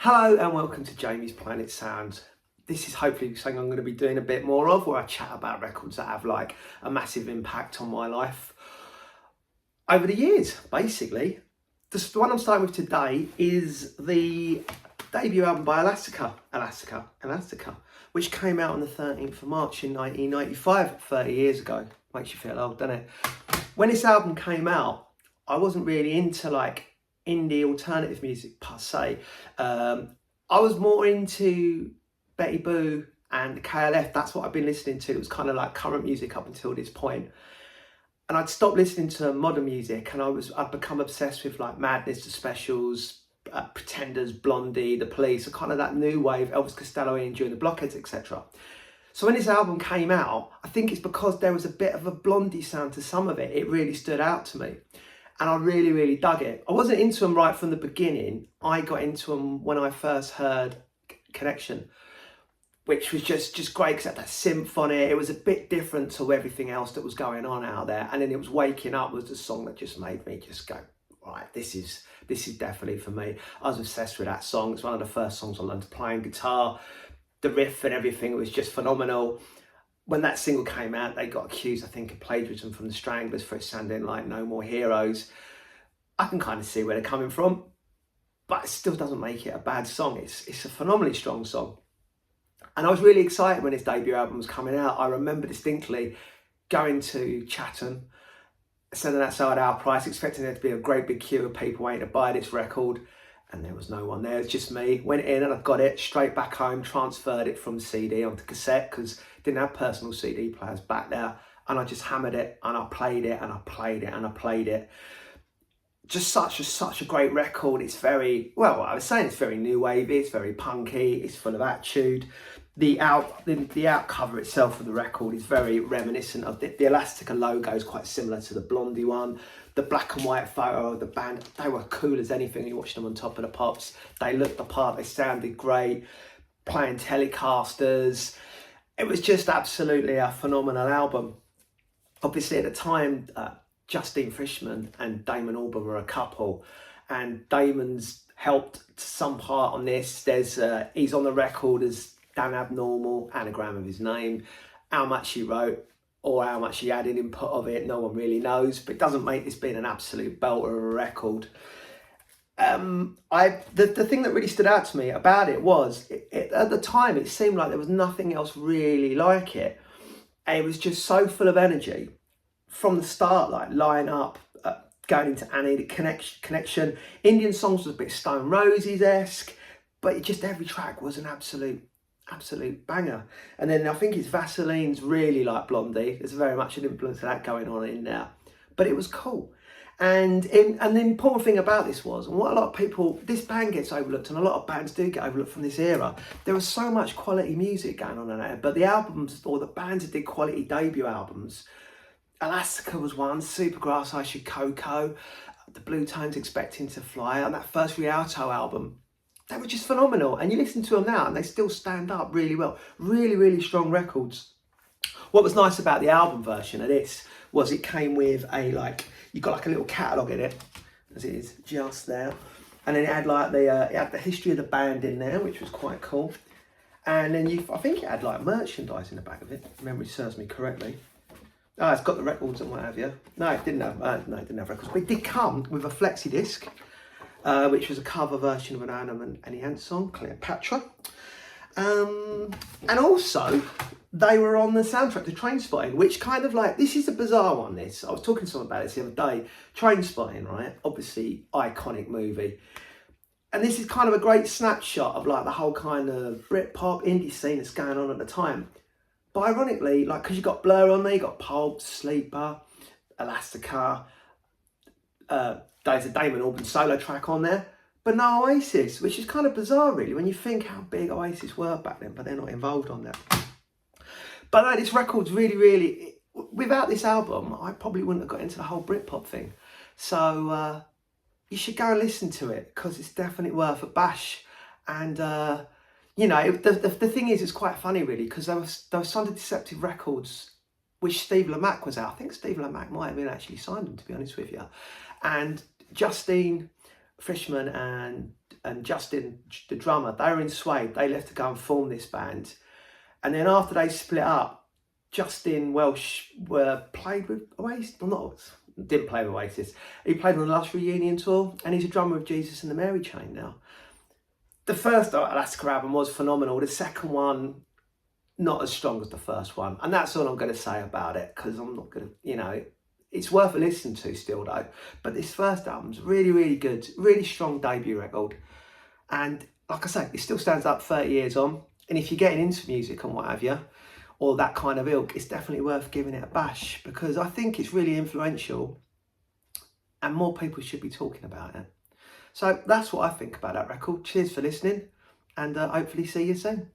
Hello and welcome to Jamie's Planet Sound. This is hopefully something I'm going to be doing a bit more of, where I chat about records that have like a massive impact on my life over the years, basically. The one I'm starting with today is the debut album by Elastica, which came out on the 13th of March in 1995, 30 years ago. Makes you feel old, doesn't it? When this album came out, I wasn't really into like indie alternative music per se. I was more into Betty Boo and KLF. That's what I've been listening to. It was kind of like current music up until this point. And I'd stopped listening to modern music, and I'd become obsessed with like Madness, The Specials, Pretenders, Blondie, The Police, so kind of that new wave, Elvis Costello, Ian During the Blockheads, etc. So when this album came out, I think it's because there was a bit of a Blondie sound to some of it. It really stood out to me. And I really, really dug it. I wasn't into them right from the beginning. I got into them when I first heard Connection, which was just great because it had that synth on it. It was a bit different to everything else that was going on out there. And then it was Waking Up was the song that just made me just go, right, this is definitely for me. I was obsessed with that song. It's one of the first songs I learned to play on guitar. The riff and everything was just phenomenal. When that single came out, they got accused, I think, of plagiarism from the Stranglers for it sounding like No More Heroes. I can kind of see where they're coming from, but it still doesn't make it a bad song. It's a phenomenally strong song. And I was really excited when his debut album was coming out. I remember distinctly going to Chatham, standing outside Our Price, expecting there to be a great big queue of people waiting to buy this record. And there was no one there, it was just me. Went in and I got it straight back home, transferred it from CD onto cassette because didn't have personal CD players back there. And I just hammered it and I played it and I played it and I played it. Just such a great record. It's very, well, I was saying it's very new wavy, it's very punky, it's full of attitude. The out cover itself of the record is very reminiscent of the Elastica logo is quite similar to the Blondie one. The black and white photo of the band, they were cool as anything. You watched them on Top of the Pops. They looked the part, they sounded great, playing Telecasters. It was just absolutely a phenomenal album. Obviously at the time, Justine Frischmann and Damon Albarn were a couple, and Damon's helped some part on this. He's on the record as Dan Abnormal, anagram of his name. How much he wrote or how much he added input of it, no one really knows, but it doesn't make this being an absolute belter of a record. The thing that really stood out to me about it was, at the time, it seemed like there was nothing else really like it. And it was just so full of energy from the start, like Line Up, going into Annie, the connection. Indian Songs was a bit Stone Roses-esque, but just every track was an absolute banger. And then I think it's Vaseline's really like Blondie. There's very much an influence of that going on in there, but it was cool. And the important thing about this was, and what a lot of people, this band gets overlooked, and a lot of bands do get overlooked from this era, there was so much quality music going on in there, but the albums, or the bands that did quality debut albums, Elastica was one, Supergrass, I Should Coco, the Blue Tones, Expecting to Fly, and that first Rialto album, they were just phenomenal. And you listen to them now and they still stand up really well. Really, really strong records. What was nice about the album version of this was it came with you got like a little catalogue in it, as it is just there. And then it had like it had the history of the band in there, which was quite cool. And then I think it had like merchandise in the back of it, if memory serves me correctly. Oh, it's got the records and what have you. No, it didn't have records, but it did come with a flexi disc, which was a cover version of an Anna and Ant song, Cleopatra. And also, they were on the soundtrack to Trainspotting, which kind of like, this is a bizarre one, this. I was talking to someone about this the other day. Trainspotting, right? Obviously, iconic movie. And this is kind of a great snapshot of like the whole kind of Britpop indie scene that's going on at the time. But ironically, like, because you got Blur on there, you got Pulp, Sleeper, Elastica, there's a Damon Albarn solo track on there, but no Oasis, which is kind of bizarre really when you think how big Oasis were back then, but they're not involved on that. But no, this record's really, without this album, I probably wouldn't have got into the whole Britpop thing. So you should go and listen to it, because it's definitely worth a bash. And you know, the thing is, it's quite funny really, because there was Sunday Deceptive Records, which Steve Lamacq was out. I think Steve Lamacq might have been actually signed them, to be honest with you. And Justine Frischman and Justin, the drummer, they were in Suede. They left to go and form this band. And then after they split up, Justin Welsh played with Oasis, didn't play with Oasis. He played on the last reunion tour, and he's a drummer of Jesus and the Mary Chain now. The first Elastica album was phenomenal. The second one, not as strong as the first one. And that's all I'm going to say about it, because I'm not going to, it's worth a listen to still though. But this first album's really, really good. Really strong debut record. And like I say, it still stands up 30 years on. And if you're getting into music and what have you, or that kind of ilk, it's definitely worth giving it a bash, because I think it's really influential and more people should be talking about it. So that's what I think about that record. Cheers for listening, and hopefully see you soon.